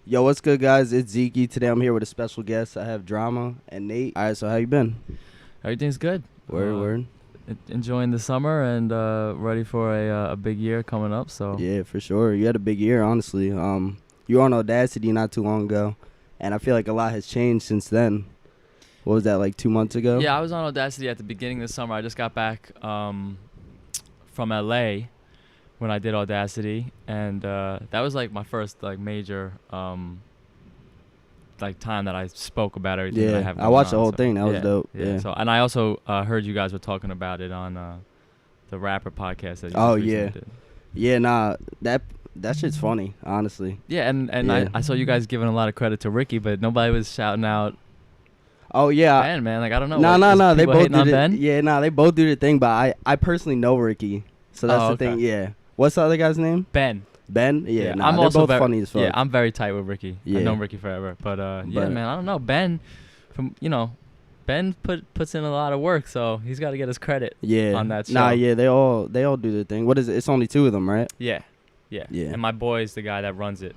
Yo, what's good, guys? It's Zekey. Today I'm here with a special guest. I have Drama and Nate. All right, so how you been? Everything's good. Word. Enjoying the summer and ready for a big year coming up. So Yeah, for sure. You had a big year, honestly. You were on Audacity not too long ago, and I feel like a lot has changed since then. What was that, like 2 months ago? yeah, I was on Audacity at the beginning of the summer. I just got back from LA when I did Audacity, and that was like my first like major like time that I spoke about everything that I have I going watched the on, whole so, thing. That was dope. Yeah. Yeah. So and I also heard you guys were talking about it on the rapper podcast that you Oh, just recently yeah. did. Yeah, nah, that shit's funny, honestly. Yeah, and Yeah. I saw you guys giving a lot of credit to Ricky, but nobody was shouting out Oh, yeah. Ben, man. Like, I don't know. No. They people both hating do on the, Ben? Yeah, nah, they both do the thing, but I personally know Ricky. So that's Oh, the okay. thing, yeah. What's the other guy's name? Ben. Ben? Yeah, nah, I'm they're also both funny as fuck. Yeah, I'm very tight with Ricky. Yeah. I've known Ricky forever. But yeah, But- man, I don't know. Ben, Ben puts in a lot of work, so he's got to get his credit. Yeah. on that Nah, show. yeah, they all do their thing. What is it? It's only two of them, right? Yeah. Yeah. And my boy's the guy that runs it,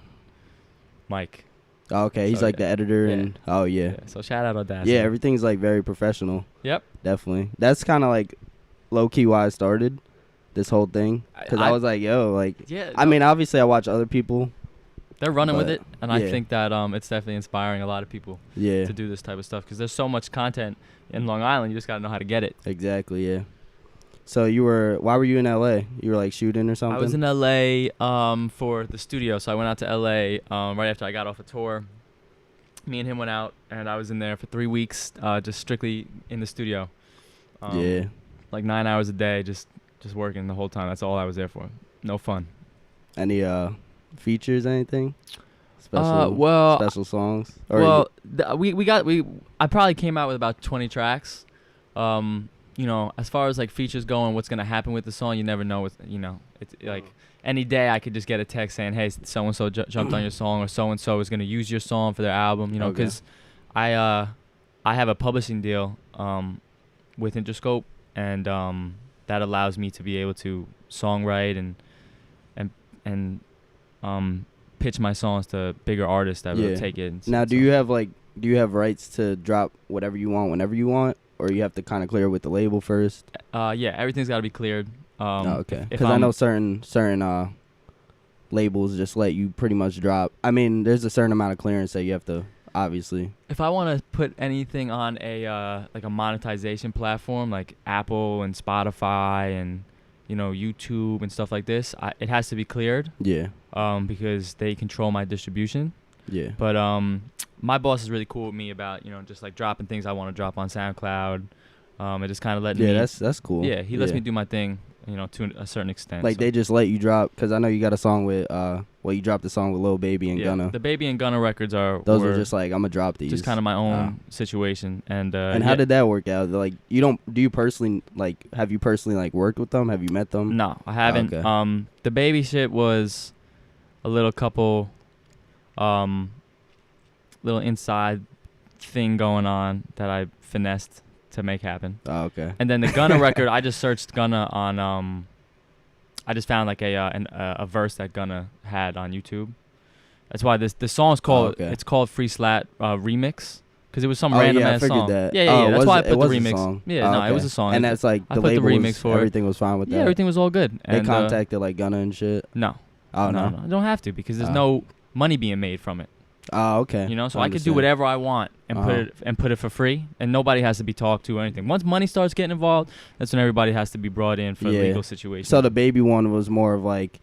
Mike. Oh, okay, he's So, like the editor Yeah. and oh yeah. Yeah. So shout out Audacity. Yeah, everything's like very professional. Yep. Definitely. That's kind of like low key why I started this whole thing, cuz I was like, yo, like Yeah. I mean, obviously I watch other people. they're running with but, it, and I yeah. think that it's definitely inspiring a lot of people Yeah. to do this type of stuff because there's so much content in Long Island. You just got to know how to get it. Exactly, yeah. So why were you in LA? You were like shooting or something? I was in LA for the studio, so I went out to LA right after I got off a tour. Me and him went out, and I was in there for 3 weeks, just strictly in the studio. Yeah. Like 9 hours a day, just working the whole time. That's all I was there for. No fun. Any features, anything? Well, Special songs? Or well, I probably came out with about 20 tracks. As far as like features go and what's gonna happen with the song, you never know. It's like any day I could just get a text saying, "Hey, so and so jumped on your song," or "So and so is gonna use your song for their album." You know, Okay. because I have a publishing deal with Interscope, and that allows me to be able to songwrite and pitch my songs to bigger artists that will take it. Now, do you have rights to drop whatever you want whenever you want, or you have to kind of clear with the label first? Yeah, everything's got to be cleared. Okay. if Because I know certain labels just let you pretty much drop. I mean, there's a certain amount of clearance that you have to, obviously. If I want to put anything on a like a monetization platform like Apple and Spotify and YouTube and stuff like this, it has to be cleared. Yeah. Because they control my distribution. Yeah. But my boss is really cool with me about just like dropping things I want to drop on SoundCloud. It just kind of let me. Yeah, that's cool. Yeah, he lets me do my thing. To a certain extent. Like so. they just let you drop, because I know you got a song with you dropped a song with Lil Baby and Gunna. The Baby and Gunna records were just like, I'm gonna drop these. Just kind of my own situation. And how did that work out? Like, do you personally have you personally like worked with them? Have you met them? No, I haven't. Okay. The Baby shit was a little couple little inside thing going on that I finessed to make happen. Oh, okay. And then the Gunna record, I just searched Gunna on I just found like a verse that Gunna had on YouTube. That's why the song is called it's called Free Slat Remix, because it was some random ass song. That. Yeah. That's why I put the remix. Song. Yeah, no, it was a song. And that's like the label. The remix for everything was fine with that. Yeah, everything was all good. They and, contacted like Gunna and shit. No. Oh no. I don't have to, because there's no money being made from it. Oh, okay. So I could do whatever I want and put it for free, and nobody has to be talked to or anything. Once money starts getting involved, that's when everybody has to be brought in for legal situations. So the Baby one was more of like,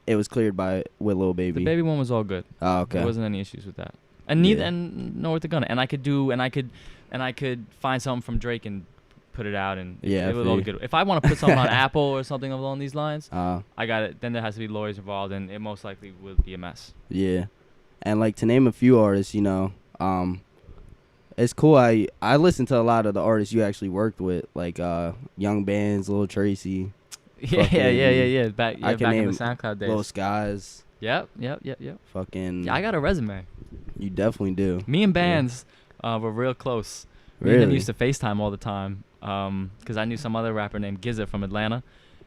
it was cleared with Lil Baby. The Baby one was all good. Oh, okay. There wasn't any issues with that. And neither, and nor with the Gunna. And I could find something from Drake and put it out, and it was all good. If I want to put something on Apple or something along these lines, I got it. Then there has to be lawyers involved, and it most likely will be a mess. Yeah. And like, to name a few artists, it's cool. I listen to a lot of the artists you actually worked with, like Young Bands, Lil Tracy. Yeah. Back in the SoundCloud days. Lil Skies. Yep. Fucking. Yeah, I got a resume. You definitely do. Me and Bands were real close. Really? Me and him used to FaceTime all the time, because I knew some other rapper named Gizza from Atlanta.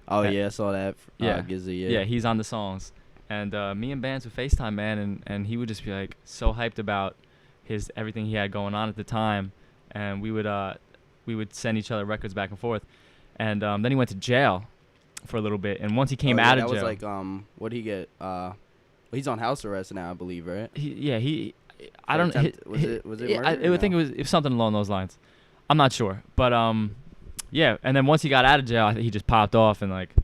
Oh, yeah, I saw that. Yeah. Gizzy, Yeah, he's on the songs. And me and Bands would FaceTime, man, and he would just be like so hyped about everything he had going on at the time, and we would send each other records back and forth. And then he went to jail for a little bit, and once he came out of jail, that was like what did he get? He's on house arrest now, I believe, right? I don't. Was it murder? I would think it was something along those lines. I'm not sure, but yeah. And then once he got out of jail, I think he just popped off and like,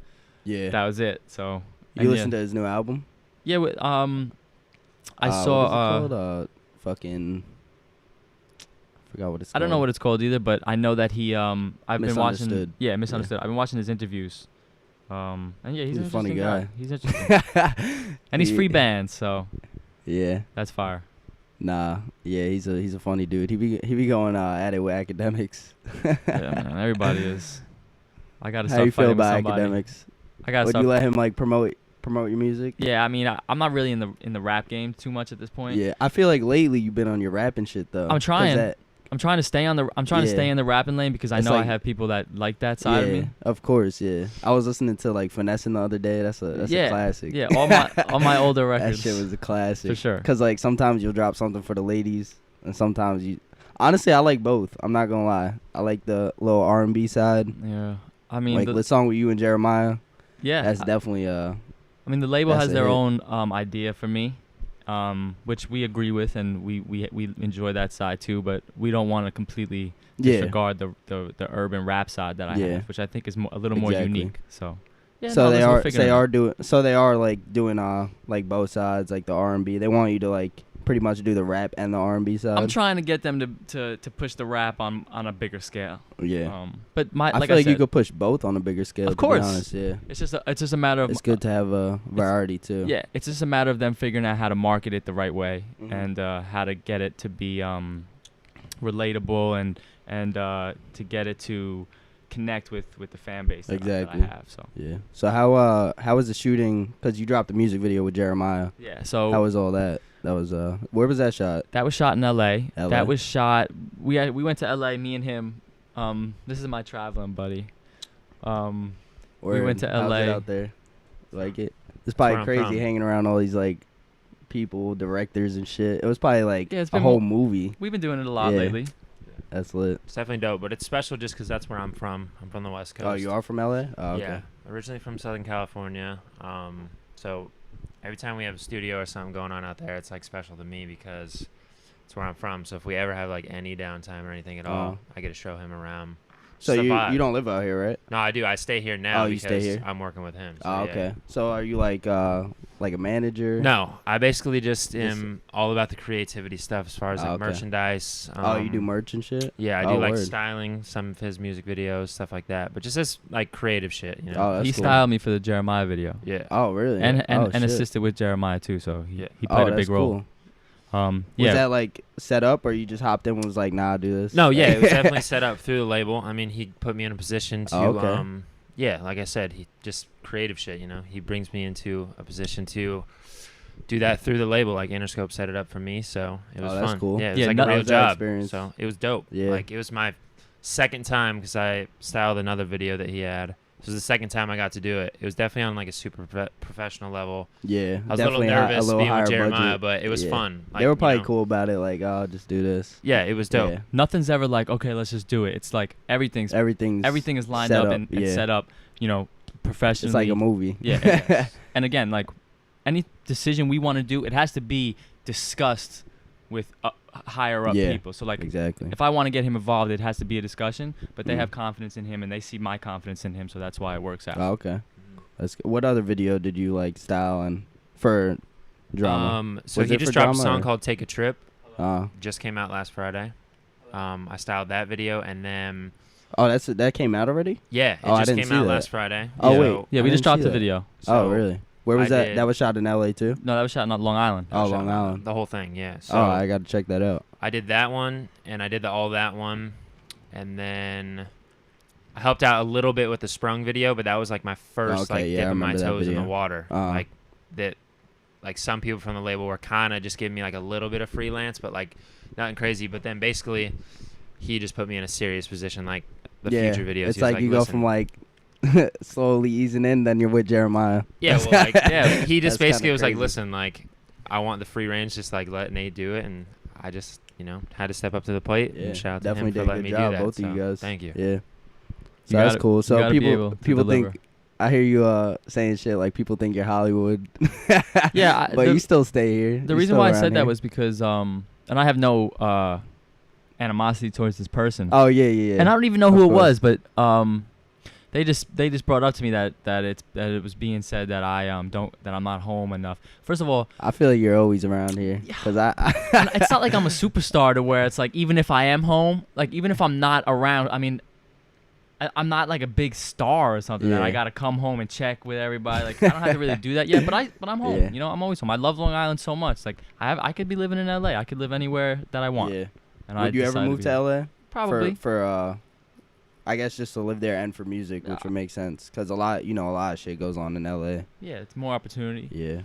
yeah, that was it. So you listened to his new album? Yeah. I saw. What is it called? Fucking. I forgot what it's called. I don't know what it's called either, but I know that he. I've been watching. Misunderstood. Yeah, Misunderstood. I've been watching his interviews. And yeah, he's a an funny interesting guy. He's interesting. And he's free band, so. Yeah. That's fire. Nah, yeah, he's a funny dude. He be going at it with academics. Yeah, man, everybody is. I gotta How start you feel fighting with about somebody. academics? Would you let him like promote your music? Yeah, I mean, I'm not really in the rap game too much at this point. Yeah, I feel like lately you've been on your rapping shit though. I'm trying. I'm trying to stay to stay in the rapping lane because I know I have people that like that side of me. Of course, yeah. I was listening to like Finessing the other day. That's a classic. Yeah, all my older records. That shit was a classic. For sure. Cause like sometimes you'll drop something for the ladies, and sometimes you. Honestly, I like both. I'm not gonna lie. I like the little R&B side. Yeah, I mean, like the song with you and Jeremiah. Yeah, that's definitely I mean, the label has their own idea for me. Which we agree with, and we enjoy that side too, but we don't want to completely disregard the urban rap side that I have, which I think is a little more unique. So they are doing like both sides, like the R&B. They want you to like pretty much do the rap and the R&B side. I'm trying to get them to push the rap on a bigger scale. Yeah. But I feel like you could push both on a bigger scale. Of course. To be honest, yeah. It's just a matter of. It's good to have a variety too. Yeah. It's just a matter of them figuring out how to market it the right way and how to get it to be relatable and to get it to connect with the fan base that I have. So yeah. So how was the shooting? Because you dropped the music video with Jeremiah. Yeah. So how was all that? That was where was that shot? That was shot in L.A. That was shot. We went to L.A. Me and him. This is my traveling buddy. We went to L.A. How's it out there? Like it? It's probably crazy hanging around all these like people, directors and shit. It was probably like a whole movie. We've been doing it a lot lately. That's lit. It's definitely dope, but it's special just because that's where I'm from. I'm from the West Coast. Oh, you are from L.A.? Oh, okay. Yeah, originally from Southern California. So every time we have a studio or something going on out there, it's like special to me because it's where I'm from. So if we ever have like any downtime or anything at all, I get to show him around. So you don't live out here, right? No, I do. I stay here now because stay here? I'm working with him. So okay. So are you like a manager? No, I basically just am all about the creativity stuff as far as like merchandise. You do merch and shit? Yeah, I do like styling some of his music videos, stuff like that. But just this like creative shit, you know. He styled me for the Jeremiah video. Yeah. Oh, really? And assisted with Jeremiah too, so he played a big role. Cool. Was that like set up, or you just hopped in and was like, "Nah, do this"? No, yeah, it was definitely set up through the label. I mean, he put me in a position to, like I said, he just creative shit. You know, he brings me into a position to do that through the label. Like Interscope set it up for me, so it was fun. That's cool. Yeah, it was like a real job. Experience. So it was dope. Yeah, like it was my second time because I styled another video that he had. This was the second time I got to do it. It was definitely on like a super professional level. Yeah, I was a little nervous being with Jeremiah, budget. But it was fun. Like, they were probably cool about it. Like, oh, just do this. Yeah, it was dope. Yeah. Nothing's ever like, okay, let's just do it. It's like everything is lined up and set up. You know, professionally. It's like a movie. Yeah. And again, like any decision we want to do, it has to be discussed with higher up people. So like, if I want to get him involved, it has to be a discussion. But they have confidence in him, and they see my confidence in him, so that's why it works out. Oh, okay. That's good. What other video did you like style and for drama? So he just dropped a song called "Take a Trip." Just came out last Friday. I styled that video, and then. Oh, that came out already? Yeah, it just came out last Friday. Oh wait, yeah, we just dropped the video. So really? Where was that? That was shot in L.A. too? No, that was shot in Long Island. Oh, Long Island. The whole thing, yeah. So I got to check that out. I did that one, and I did the All That one, and then I helped out a little bit with the Sprung video, but that was like my first dipping my toes in the water. Like that, like some people from the label were kind of just giving me like a little bit of freelance, but like nothing crazy. But then basically, he just put me in a serious position, like the future videos. It's like you go from like slowly easing in, then you're with Jeremiah. Yeah, well, like, yeah, he just basically was crazy. like, listen, like, I want the free range, just like let Nate do it, and I just, had to step up to the plate. And shout out to him for letting me do that. Both of you guys. Thank you. Yeah. So that's cool. So people think, I hear you saying shit like people think you're Hollywood. Yeah, but you still stay here. The reason why I said that was because and I have no animosity towards this person. Oh yeah. And I don't even know who it was, but they just brought up to me that it was being said that that I'm not home enough. First of all, I feel like you're always around here because it's not like I'm a superstar to where it's like even if I am home, like even if I'm not around, I mean, I'm not like a big star or something that I gotta come home and check with everybody. Like I don't have to really do that yet, but I'm home. Yeah. You know, I'm always home. I love Long Island so much. Like I could be living in LA. I could live anywhere that I want. Yeah. And would you ever move to LA? Probably. For I guess just to live there and for music, which would make sense because a lot of shit goes on in LA. Yeah, it's more opportunity. Yeah.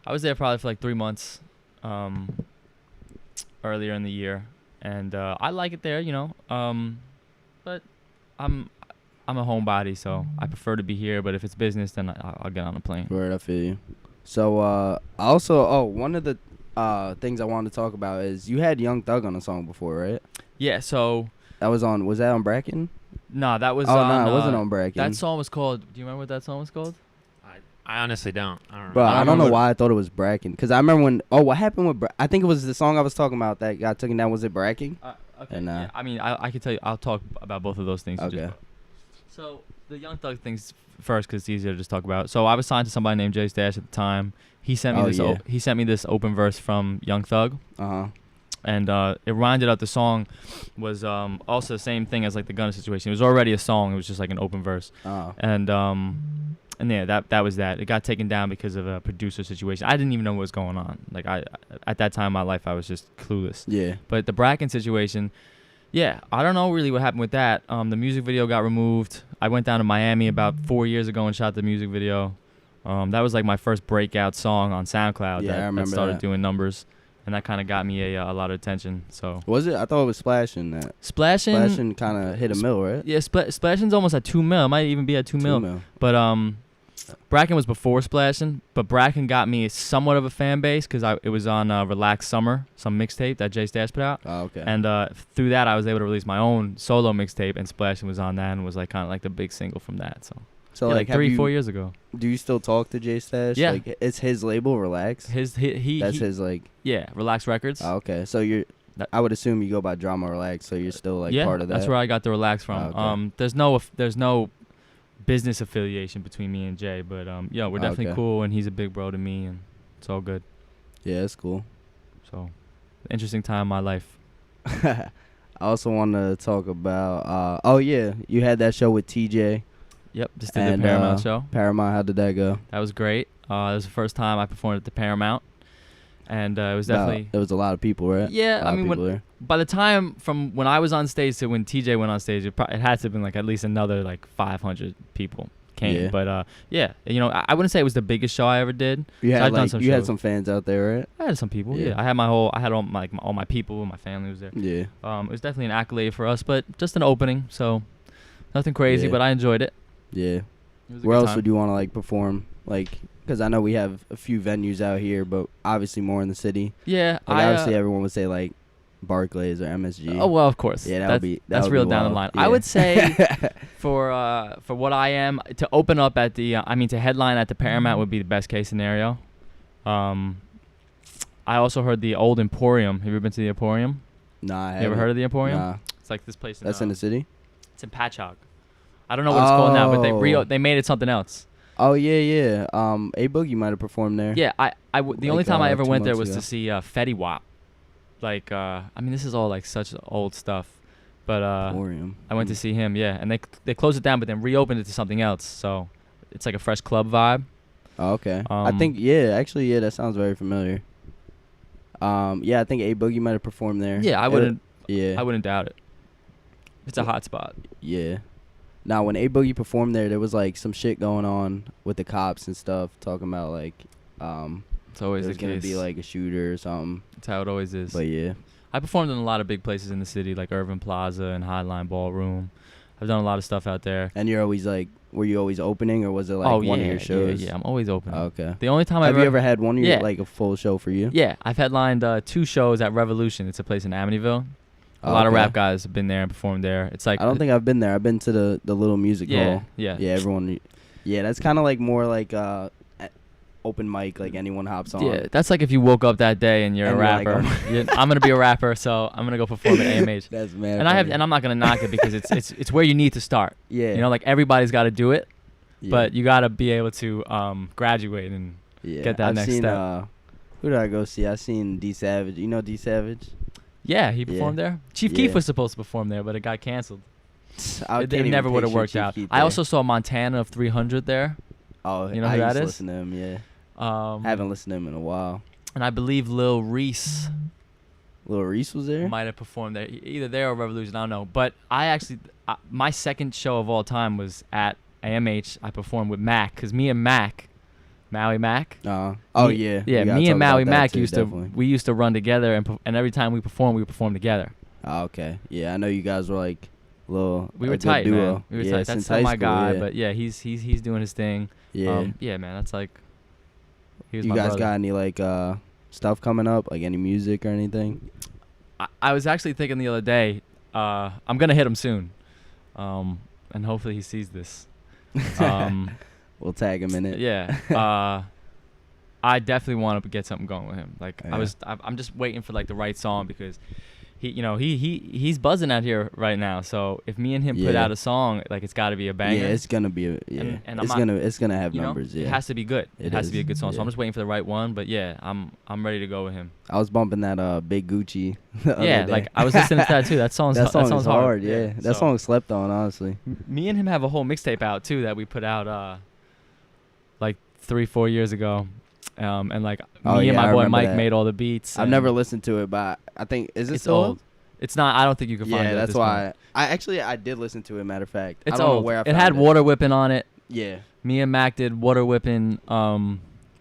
I was there probably for like 3 months, earlier in the year, and I like it there, but I'm a homebody, so I prefer to be here. But if it's business, then I'll get on a plane. Word, I feel you. So also, one of the things I wanted to talk about is you had Young Thug on a song before, right? Yeah. So was that on Bracken? No, that was. Oh no, it wasn't on Bracken. That song was called. Do you remember what that song was called? I honestly don't. I don't know. Bro, I don't know why I thought it was Bracken. Because I remember when. Oh, what happened with? I think it was the song I was talking about that got taken down. Was it Bracken? Okay. And, yeah, I mean, I can tell you. I'll talk about both of those things. Okay. So the Young Thug things first, because it's easier to just talk about. So I was signed to somebody named Jay Stash at the time. He sent me he sent me this open verse from Young Thug. And it rounded out the song was also the same thing as like the Gunna situation. It was already a song. It was just like an open verse. And yeah, that was that. It got taken down because of a producer situation. I didn't even know what was going on. Like at that time in my life, I was just clueless. Yeah. But the Bracken situation, yeah, I don't know really what happened with that. The music video got removed. I went down to Miami about 4 years ago and shot the music video. That was like my first breakout song on SoundCloud. Yeah, I remember that started doing numbers. And that kind of got me a lot of attention. So was it? I thought it was Splashing that. Splashing kind of hit a mil, right? Yeah, Splashing's almost at 2 mil. It might even be at 2 mil. But Bracken was before Splashing. But Bracken got me somewhat of a fan base because it was on Relax Summer, some mixtape that Jay Stash put out. Oh, okay. And through that, I was able to release my own solo mixtape, and Splashing was on that and was like kind of like the big single from that. So yeah, like 3-4 years ago. Do you still talk to Jay Stash? Yeah. Like, it's his label, Relax? That's his like... Yeah, Relax Records. Oh, okay. So I would assume you go by Drama Relax, so you're still like part of that? That's where I got the Relax from. Oh, okay. There's no business affiliation between me and Jay, but we're definitely cool, and he's a big bro to me, and it's all good. Yeah, it's cool. So, interesting time in my life. I also want to talk about... you had that show with TJ. Yep, just did the Paramount show. Paramount, how did that go? That was great. It was the first time I performed at the Paramount, and it was definitely... There was a lot of people, right? Yeah, I mean, by the time from when I was on stage to when TJ went on stage, it had to have been like at least another like 500 people came. Yeah. But I wouldn't say it was the biggest show I ever did. You had some fans out there, right? I had some people. Yeah, I had all my people, my family was there. Yeah. It was definitely an accolade for us, but just an opening, so nothing crazy. But I enjoyed it. Yeah. Where else would you want to like perform? Like, because I know we have a few venues out here, but obviously more in the city. Yeah. Like obviously everyone would say like Barclays or MSG. Oh well, of course. Yeah, that's real down the line. Yeah. I would say for what I am to open up at the to headline at the Paramount would be the best case scenario. I also heard the old Emporium. Have you ever been to the Emporium? Nah, I haven't. You ever heard of the Emporium? Nah. It's like this place. That's in the city. It's in Patchogue. I don't know what it's called now, but they made it something else. Oh yeah. A Boogie might have performed there. Yeah, the only time I ever went there was to see Fetty Wap. Like this is all like such old stuff, but Emporium. I went to see him. Yeah, and they closed it down, but then reopened it to something else. So it's like a fresh club vibe. Oh, okay. I think that sounds very familiar. I think A Boogie might have performed there. Yeah, I wouldn't doubt it. It's a hot spot. Yeah. Now, when A Boogie performed there was like some shit going on with the cops and stuff, talking about like, it's always the case. There's gonna be like a shooter or something. That's how it always is. But yeah, I performed in a lot of big places in the city, like Irving Plaza and Highline Ballroom. I've done a lot of stuff out there. And you're always like, were you always opening, or was it like one of your shows? Yeah, I'm always opening. Oh, okay. The only time have you ever had one of your, like a full show for you? Yeah, I've headlined 2 shows at Revolution. It's a place in Amityville. A lot of rap guys have been there and performed there. It's like, I don't think I've been there. I've been to the little music hall. Yeah. Yeah, everyone. Yeah, that's kind of like more like open mic, like anyone hops on. Yeah, that's like if you woke up that day and you're a rapper. Like, I'm gonna be a rapper, so I'm gonna go perform at AMH. That's mad. And I'm not gonna knock it because it's where you need to start. Yeah. You know, like everybody's got to do it, but you got to be able to graduate and get that next step. Who did I go see? I seen D Savage. You know D Savage? Yeah, he performed there. Chief Keef was supposed to perform there, but it got canceled. It never would have worked out. I also saw Montana of 300 there. Oh, you know who that is? Listen to him, yeah. Haven't listened to him in a while. And I believe Lil Reese. Lil Reese was there? Might have performed there. Either there or Revolution, I don't know. But I actually, my second show of all time was at AMH. I performed with Mac, because me and Maui Mac. Yeah. Me and Maui Mac used to run together, and every time we performed together. Oh, okay. Yeah, I know you guys were like we were tight, duo. Man. We were tight. That's still my guy, but yeah, he's doing his thing. Yeah. Man, that's like. You guys got any like stuff coming up, like any music or anything? I was actually thinking the other day, I'm gonna hit him soon, and hopefully he sees this. We'll tag him in it. Yeah. I definitely want to get something going with him. Like I'm just waiting for like the right song, because he's buzzing out here right now. So if me and him put out a song, like it's got to be a banger. Yeah, it's gonna be and it's gonna have numbers. Yeah, it has to be good. It has to be a good song. Yeah. So I'm just waiting for the right one. But yeah, I'm ready to go with him. I was bumping that Big Gucci. Like I was listening to that too. That song is hard. Yeah, that song slept on, honestly. Me and him have a whole mixtape out too that we put out like 3-4 years ago. And like me and my boy Mike made all the beats. I've never listened to it, but I think it's old. It's not. I don't think you can find it. Yeah, that's why. I did listen to it. Matter of fact, it's I don't old. know where I it had Water Whipping on it. Yeah. Me and Mac did Water Whipping.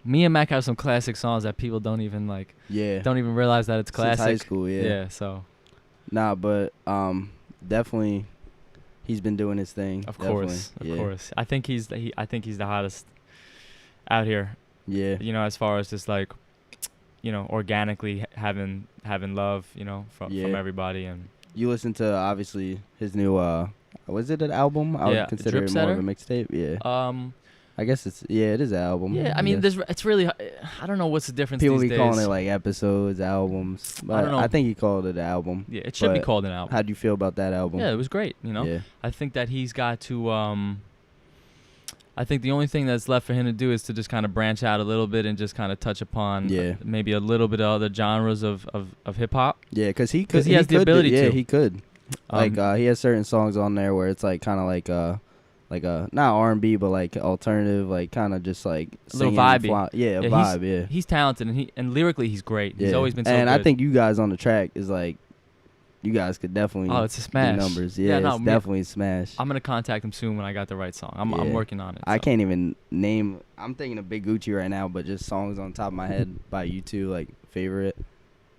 Me and Mac have some classic songs that people don't even like. Yeah. Don't even realize that it's classic. Since high school. Yeah. Yeah. So. Nah, but definitely, he's been doing his thing. Of course. I think he's the hottest out here. Yeah. You know, as far as just like, you know, organically having love, you know, from everybody. And you listen to obviously his new was it an album? I would consider it more of a mixtape. Yeah. I guess it is an album. Yeah, I mean, it's really, I don't know what's the difference. People these be days. calling it like episodes, albums. But I don't know. I think he called it an album. Yeah, it should be called an album. How'd you feel about that album? Yeah, it was great. You know, yeah. I think that he's got to. I think the only thing that's left for him to do is to just kind of branch out a little bit and just kind of touch upon maybe a little bit of other genres of hip hop. Yeah, because he has the ability to. Yeah, he could. Like he has certain songs on there where it's like kind of like a not R&B but like alternative, like kind of just like a little vibey. Vibe. Yeah, he's talented and lyrically he's great. Yeah. He's always been so and good. I think you guys on the track is like. You guys could definitely it's a smash. do numbers. Yeah, it's definitely a smash. I'm going to contact him soon when I got the right song. I'm working on it. I can't even name. I'm thinking of Big Gucci right now, but just songs on top of my head by you two, like favorite.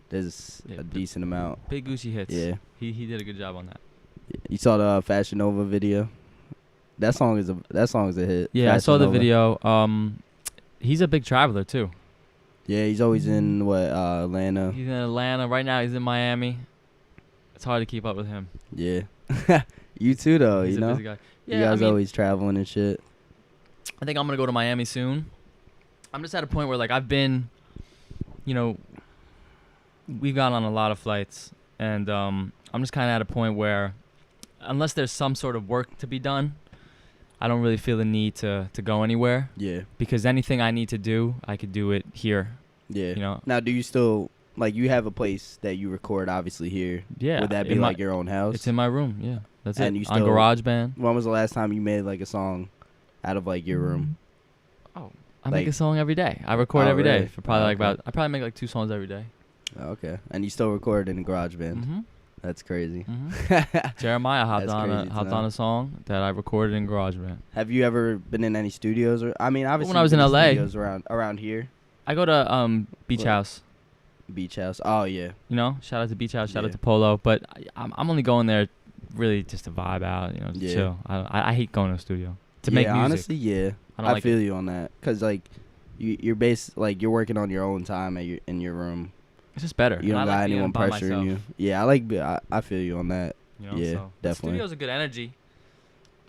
There's a decent amount. Big Gucci hits. Yeah. He did a good job on that. You saw the Fashion Nova video? That song is a hit. Yeah, I saw the video. He's a big traveler too. Yeah, he's always in Atlanta. He's in Atlanta. Right now he's in Miami. It's hard to keep up with him. Yeah. You too, though, He's you know? Busy guy. Yeah, you guys always traveling and shit. I think I'm going to go to Miami soon. I'm just at a point where, like, I've been, you know, we've gone on a lot of flights. And I'm just kind of at a point where, unless there's some sort of work to be done, I don't really feel the need to go anywhere. Yeah. Because anything I need to do, I could do it here. Yeah. You know? Now, do you still... Like, you have a place that you record, obviously, here. Yeah. Would that be, like, your own house? It's in my room, yeah. That's and it. You still, on GarageBand. When was the last time you made, like, a song out of, like, your room? Oh, I make a song every day. I record every day for probably, I probably make, like, 2 songs every day. Okay. And you still record in the GarageBand? Mm-hmm. That's crazy. Mm-hmm. Jeremiah hopped on a song that I recorded in GarageBand. Have you ever been in any studios? Obviously, when I was in LA. Studios around here? I go to Beach House. Beach House. Oh, yeah. You know, shout out to Beach House, shout out to Polo. But I'm only going there really just to vibe out, you know, just chill. I hate going to the studio to make music. Honestly, yeah. I feel you on that. Because, like, you're you're working on your own time in your room. It's just better. You don't got anyone pressuring you. Yeah, I feel you on that. You know, yeah, so definitely. The studio's a good energy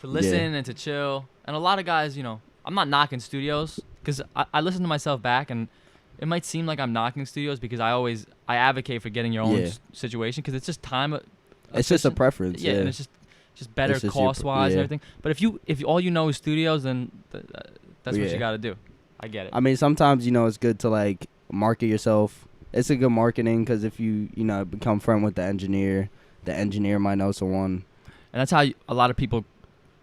to listen and to chill. And a lot of guys, you know, I'm not knocking studios because I listen to myself back, and it might seem like I'm knocking studios because I advocate for getting your own situation because it's just time. It's just a preference. Yeah, and it's just better cost wise and everything. But if all you know is studios, then that's what you got to do. I get it. I mean, sometimes, you know, it's good to, like, market yourself. It's a good marketing because if you know, become friend with the engineer might know someone. And that's how a lot of people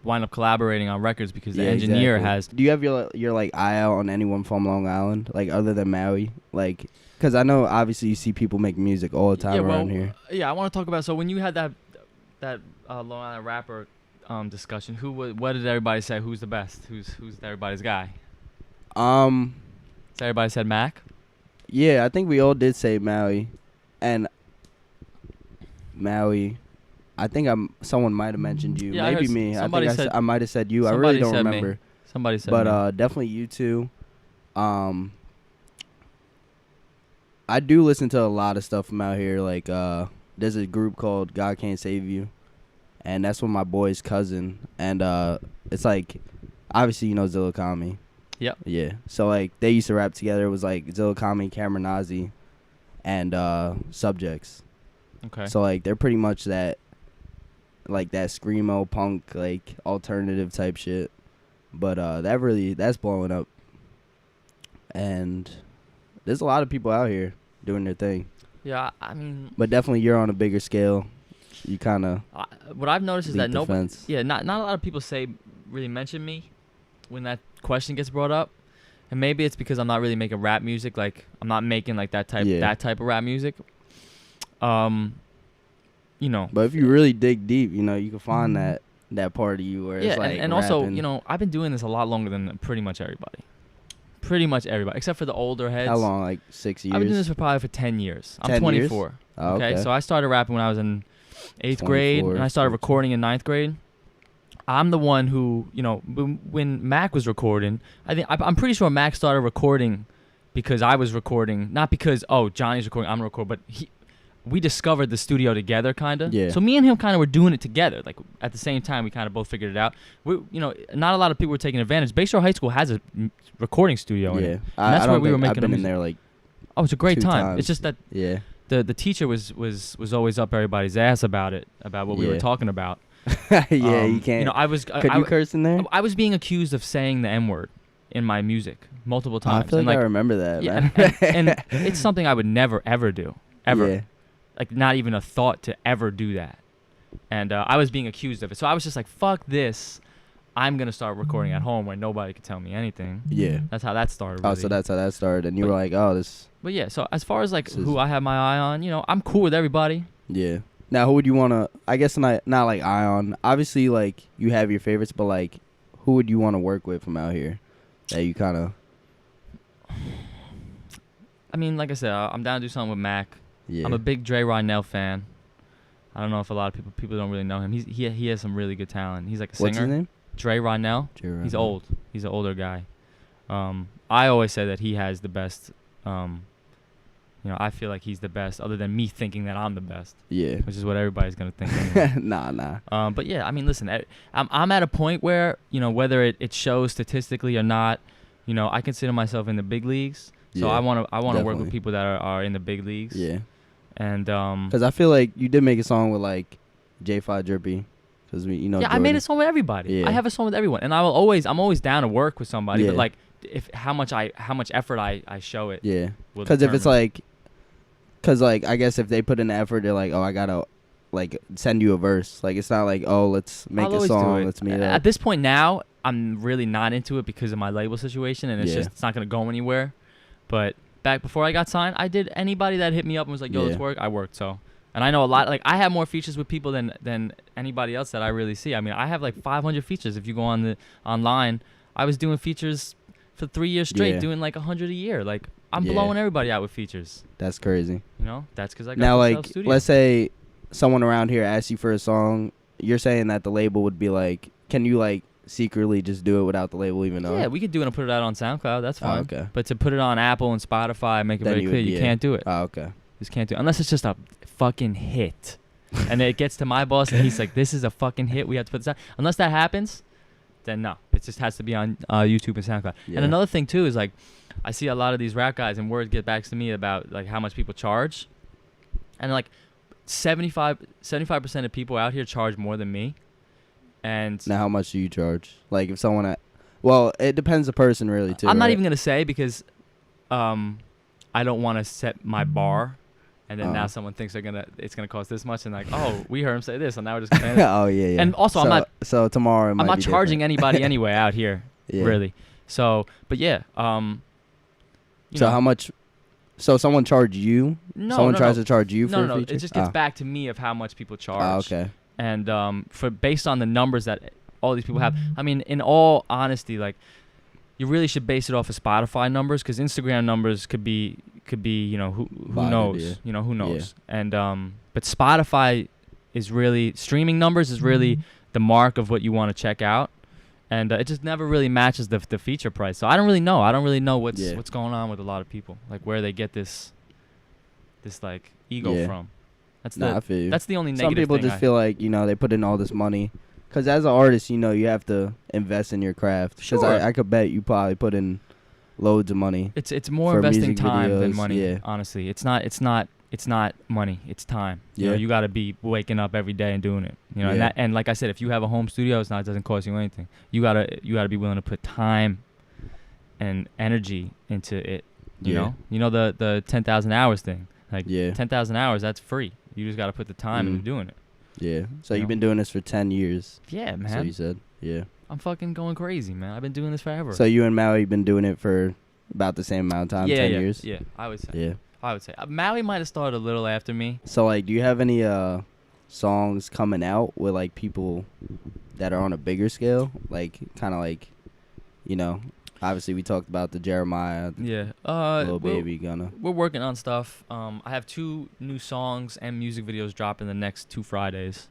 wind up collaborating on records because the engineer has. Do you have your like eye out on anyone from Long Island, like other than Maui? Like, because I know obviously you see people make music all the time around here. Yeah, I want to talk about. So when you had that Long Island rapper discussion, what did everybody say? Who's the best? Who's everybody's guy? So everybody said Mac. Yeah, I think we all did say Maui, and Maui. I think someone might have mentioned you. Yeah, maybe me. I think I might have said you. I Somebody really don't said remember. Me. Somebody said but me. Definitely you two. I do listen to a lot of stuff from out here. Like there's a group called God Can't Save You, and that's with my boy's cousin. And it's like, obviously you know Zilla Kami. Yep. Yeah. So like they used to rap together. It was like Zilla Kami, Cameron Nazi, and Subjects. Okay. So like they're pretty much that. Like that screamo punk, like alternative type shit, but that's blowing up, and there's a lot of people out here doing their thing. Yeah, I mean, but definitely you're on a bigger scale. You kind of what I've noticed is that not a lot of people really mention me when that question gets brought up, and maybe it's because I'm not really making rap music. Like I'm not making like that type of rap music. You know, but if you really dig deep, you know, you can find that part of you where it's like and also, you know, I've been doing this a lot longer than pretty much everybody, except for the older heads. How long? Like 6 years? I've been doing this for 10 years. I'm 24. Oh, okay. So I started rapping when I was in 8th grade, and I started recording in 9th grade. I'm the one who, you know, when Mac was recording, I'm pretty sure Mac started recording because I was recording, not because Johnny's recording, I'm gonna record, but we discovered the studio together, kind of. Yeah. So me and him kind of were doing it together. Like, at the same time, we kind of both figured it out. You know, not a lot of people were taking advantage. Bayshore High School has a recording studio in it. And that's where we were making I've been in there, like, it's a great time. times. It's just that the teacher was always up everybody's ass about what we were talking about. You can't. You know, Could you curse in there? I was being accused of saying the N-word in my music multiple times. I feel like I remember that, man. and it's something I would never, ever do. Ever. Yeah. Like, not even a thought to ever do that. And I was being accused of it. So I was just like, fuck this. I'm going to start recording at home where nobody could tell me anything. Yeah. That's how that started, really. Oh, so that's how that started. And you were like, this... But yeah, so as far as, like, who I have my eye on, you know, I'm cool with everybody. Yeah. Now, who would you want to... I guess not like eye on. Obviously, like, you have your favorites, but, like, who would you want to work with from out here that you kind of... I mean, like I said, I'm down to do something with Mac. Yeah. I'm a big Dre Rynell fan. I don't know if a lot of people don't really know him. He has some really good talent. He's like a singer. What's his name? Dre Rynell. He's old. He's an older guy. I always say that he has the best. You know, I feel like he's the best, other than me thinking that I'm the best. Yeah. Which is what everybody's gonna think. Anyway. Nah. But yeah, I mean, listen, I'm at a point where, you know, whether it shows statistically or not, you know, I consider myself in the big leagues. So I want to work with people that are in the big leagues. Yeah. And because I feel like you did make a song with like J5 Drippy, because you know. Yeah, Jordan. I made a song with everybody. Yeah. I have a song with everyone, and I'm always down to work with somebody. But like, how much effort I show it. Yeah. Because if it's like, I guess if they put in the effort, they're like, I gotta like send you a verse. Like, it's not like, let's make a song. Let's meet up. At this point now, I'm really not into it because of my label situation, and it's not gonna go anywhere. But back before I got signed, I did. Anybody that hit me up and was like, let's work, I worked. So, and I know a lot. Like, I have more features with people than anybody else that I really see. I mean, I have like 500 features. If you go online, I was doing features for 3 years straight, doing like 100 a year. Like, I'm blowing everybody out with features. That's crazy. You know, that's because I got now, like, let's say someone around here asks you for a song. you're saying that the label would be like, can you like secretly just do it without the label even knowing? Yeah, we could do it and put it out on SoundCloud. That's fine. Oh, okay. But to put it on Apple and Spotify, make it Then very clear, you can't do it. Oh, okay. Just can't do it unless it's just a fucking hit. And it gets to my boss and he's like, "This is a fucking hit. We have to put this out." Unless that happens, then no. It just has to be on YouTube and SoundCloud. Yeah. And another thing too is like, I see a lot of these rap guys and word get back to me about like how much people charge, and like 75% of people out here charge more than me. And now, how much do you charge? Like, if someone, well, it depends the person really too. I'm not right? even gonna say because, I don't want to set my bar, and then now someone thinks it's gonna cost this much, and like, oh, we heard him say this, and now we're just gonna. Oh yeah. And also, So tomorrow, I'm not charging anybody anyway out here, really. So, but yeah, so how much? So someone charge you? No, someone tries to charge you for a feature? It just gets back to me of how much people charge. Oh, okay. And based on the numbers that all these people have, I mean, in all honesty, like, you really should base it off of Spotify numbers, because Instagram numbers could be who knows, who knows. Yeah. And but Spotify is really, streaming numbers is really the mark of what you want to check out, and it just never really matches the feature price. So I don't really know what's going on with a lot of people, like where they get this like ego from. That's the only negative Some people thing just feel like, they put in all this money. Because as an artist, you have to invest in your craft. Because I could bet you probably put in loads of money. It's more investing time than money, honestly. It's not money. It's time. Yeah. You got to be waking up every day and doing it. And like I said, if you have a home studio, it doesn't cost you anything. You gotta be willing to put time and energy into it. You know the 10,000 hours thing. Like 10,000 hours, that's free. You just got to put the time into doing it. Yeah. So you've been doing this for 10 years. Yeah, man. So you said. Yeah. I'm fucking going crazy, man. I've been doing this forever. So you and Maui been doing it for about the same amount of time, 10 years? Yeah, I would say. Yeah. I would say. Maui might have started a little after me. So, like, do you have any songs coming out with, like, people that are on a bigger scale? Like, kind of like, obviously we talked about the Jeremiah. Yeah. Lil Baby Gunna. We're working on stuff. I have 2 new songs and music videos dropping the next 2 Fridays.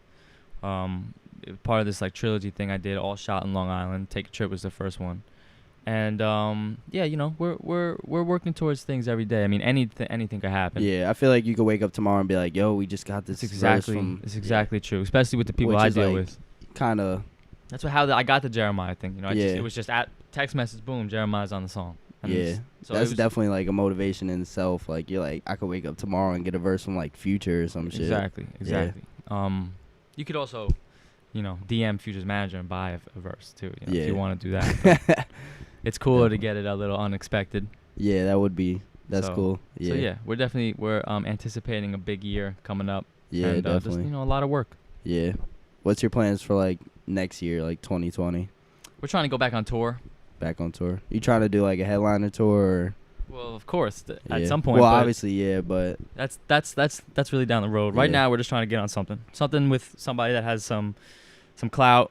Part of this like trilogy thing I did, all shot in Long Island. Take a Trip was the first one. And we're working towards things every day. I mean, anything could happen. Yeah, I feel like you could wake up tomorrow and be like, "Yo, we just got this." It's exactly true, especially with the people I deal with. Kind of. That's how I got the Jeremiah thing. It was just at text message, boom, Jeremiah's on the song. And so that's definitely like a motivation in itself. Like you're like, I could wake up tomorrow and get a verse from like Future or some shit. Exactly. Yeah. You could also, DM Future's manager and buy a verse too. If you want to do that. It's cooler to get it a little unexpected. Yeah, that would be. That's cool. Yeah. So yeah, we're anticipating a big year coming up. Yeah, and, definitely. Just, a lot of work. Yeah. What's your plans for like next year, like 2020? We're trying to go back on tour. Back on tour. You trying to do like a headliner tour? Or? Well, of course, at some point. Well, obviously, yeah, but that's really down the road. Right now, we're just trying to get on something with somebody that has some clout.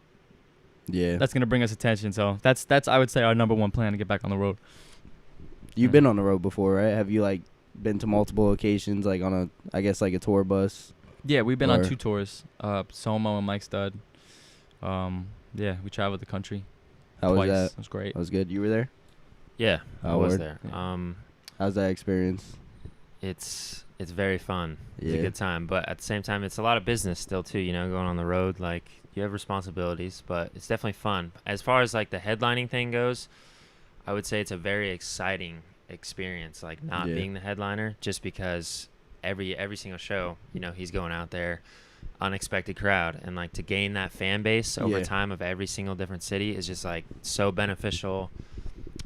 Yeah, that's gonna bring us attention. So that's I would say our number one plan to get back on the road. You've been on the road before, right? Have you like been to multiple occasions, like on a tour bus? Yeah, we've been on 2 tours. Somo and Mike Stud. Yeah, we traveled the country. How was that? It was great. That was good. You were there? Yeah, I was there. Yeah. How's that experience? It's very fun. It's Yeah. a good time, but at the same time, it's a lot of business still too. Going on the road, like you have responsibilities, but it's definitely fun. As far as like the headlining thing goes, I would say it's a very exciting experience. Like not being the headliner, just because every single show, he's going out there, unexpected crowd, and like to gain that fan base over time of every single different city is just like so beneficial.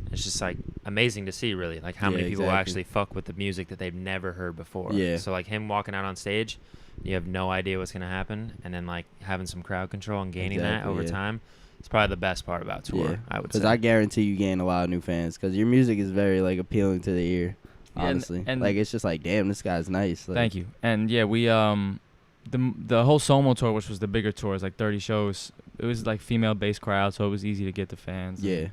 It's just like amazing to see, really, like how many people actually fuck with the music that they've never heard before. Yeah. So like him walking out on stage, you have no idea what's gonna happen, and then like having some crowd control and gaining that over time. It's probably the best part about tour. I would say. Because I guarantee you gain a lot of new fans. Because your music is very like appealing to the ear. Honestly, and like it's just like, damn, this guy's nice. Like, thank you. And yeah, we the whole Somo tour, which was the bigger tour, is like 30 shows. It was like female-based crowd, so it was easy to get the fans. Yeah.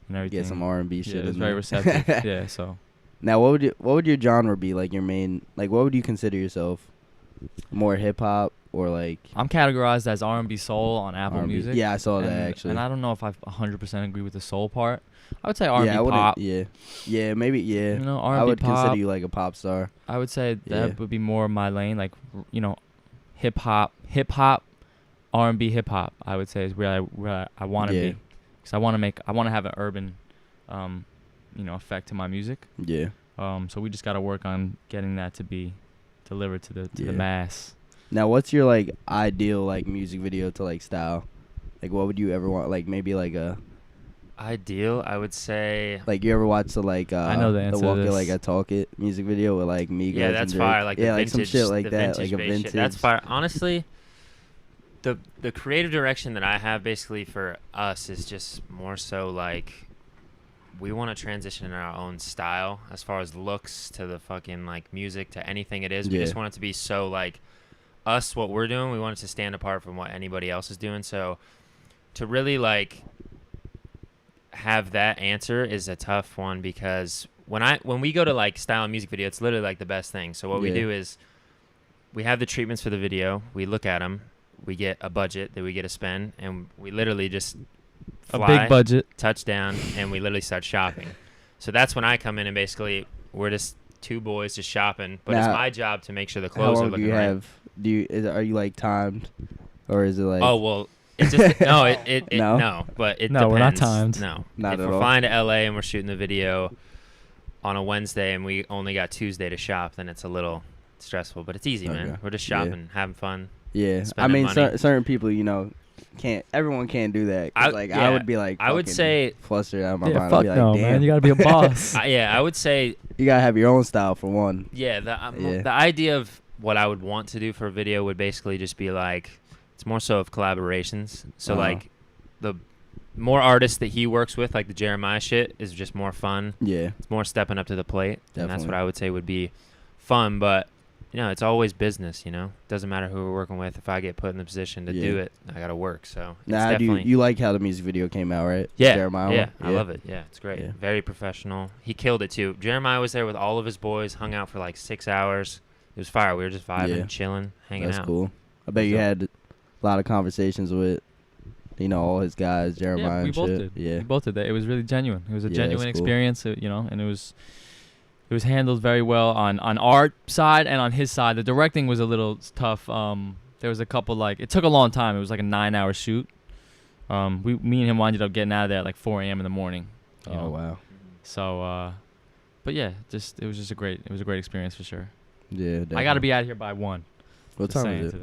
And everything. Get some R&B shit. Yeah, it was very receptive. Yeah, so. Now, what would your genre be? Like your main, like what would you consider yourself? More hip hop, or like I'm categorized as R&B soul on Apple R&B. Music. Yeah, I saw that actually. And I don't know if I 100% agree with the soul part. I would say R&B yeah, pop. Yeah, maybe, yeah. You know, R&B I would pop. consider you like a pop star. I would say Yeah. that would be more my lane, like, you know, hip hop, R&B hip hop. I would say is where I want to be, because I want to have an urban, you know, effect to my music. Yeah. So we just got to work on getting that to be delivered to the mass. Now, what's your like ideal like music video to like style? Like, what would you ever want? Like, maybe like a ideal, I would say. Like, you ever watch the like I know the answer the Walk to It this. Like I Talk It music video with like Migos? Yeah, that's and Drake? fire. Like yeah, the like vintage, some shit like the that, like a vintage vintage. shit. That's fire. Honestly, the creative direction that I have basically for us is just more so like we want to transition in our own style as far as looks to the fucking like music to anything it is. We just want it to be so like us, what we're doing. We want it to stand apart from what anybody else is doing. So to really like have that answer is a tough one, because when we go to like style and music video, it's literally like the best thing. So what we do is we have the treatments for the video, we look at them, we get a budget that we get to spend, and we literally just fly, a big budget, touchdown, and we literally start shopping. So that's when I come in and basically we're just two boys just shopping, but now, it's my job to make sure the clothes are looking right. Are you like timed, or is it like? Oh well. It's just no, but it depends. We're not timed. No, not if at we're all. flying to LA and we're shooting the video on a Wednesday and we only got Tuesday to shop, then it's a little stressful. But it's easy, man. We're just shopping, having fun. Yeah, I spending mean, money. certain people, you know, can't. Everyone can't do that. I would be like, I would say flustered out of my mind. Fuck I'd be like, no, damn. man. You gotta be a boss. I would say you gotta have your own style for one. Yeah, the idea of what I would want to do for a video would basically just be like, it's more so of collaborations. So like the more artists that he works with, like the Jeremiah shit, is just more fun. Yeah. It's more stepping up to the plate. Definitely. And that's what I would say would be fun. But, you know, it's always business, you know. Doesn't matter who we're working with. If I get put in the position to do it, I got to work. So it's now, you like how the music video came out, right? Yeah. Jeremiah Yeah, I love it. Yeah, it's great. Yeah. Very professional. He killed it, too. Jeremiah was there with all of his boys, hung out for like 6 hours. It was fire. We were just vibing, chilling, hanging out. That's cool. I bet you had a lot of conversations with, you know, all his guys, Jeremiah and shit. Did. Yeah, we both did that. It was really genuine. It was a genuine that's cool. experience, you know, and it was handled very well on our side and on his side. The directing was a little tough. There was a couple it took a long time. It was like a 9-hour shoot. Me and him ended up getting out of there at like 4 a.m. in the morning. You know? Wow. So, but yeah, it was a great experience for sure. Yeah, definitely. I got to be out of here by 1. What time is it?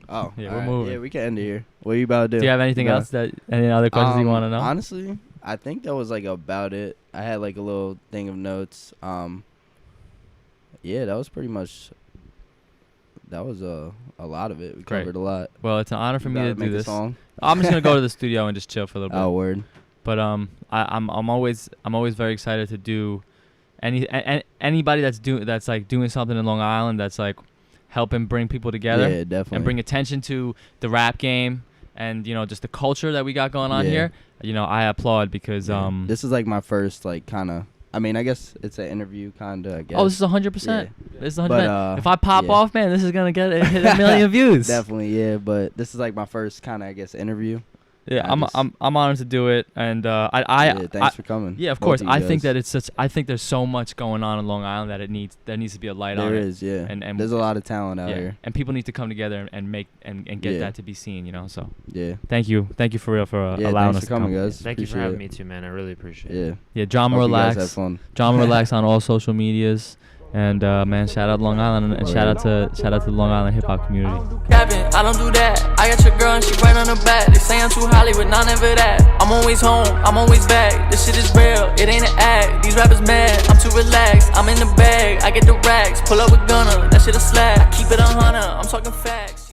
Oh, yeah, we're moving. Yeah, we can end it here. What are you about to do? Do you have anything else any other questions you want to know? Honestly, I think that was like about it. I had like a little thing of notes. Yeah, that was pretty much. That was a lot of it. We covered a lot. Well, it's an honor for me to do this. Song? I'm just gonna go to the studio and just chill for a little bit. Oh, word. But I'm always very excited to do anybody that's like doing something in Long Island that's like helping bring people together. Yeah, definitely. And bring attention to the rap game and, you know, just the culture that we got going on here. You know, I applaud because this is like my first like kind of. I mean, I guess it's an interview kind of. I guess. Oh, this is 100%. Yeah. This is 100%. If I pop off, man, this is gonna hit 1 million views. Definitely, yeah. But this is like my first kind of, I guess, interview. Yeah, I'm honored to do it, and thanks for coming. Yeah, of course. I think that I think there's so much going on in Long Island that there needs to be a light on it. There is, yeah. And there's a lot of talent out here, and people need to come together and make and get that to be seen, you know. So yeah, thank you for real for allowing us to come, guys. Thank you for having me too, man. I really appreciate it. Yeah, Drama Relax. Have fun. Drama Relax on all social medias. And man, shout out Long Island and shout out to the Long Island hip hop community. I don't do that. I got your girl and she right on the back. They say I'm too Hollywood, nah, never that. I'm always home, I'm always back. This shit is real, it ain't an act. These rappers mad, I'm too relaxed. I'm in the bag, I get the racks. Pull up with Gunner, that shit a slap. I keep it 100, I'm talking facts.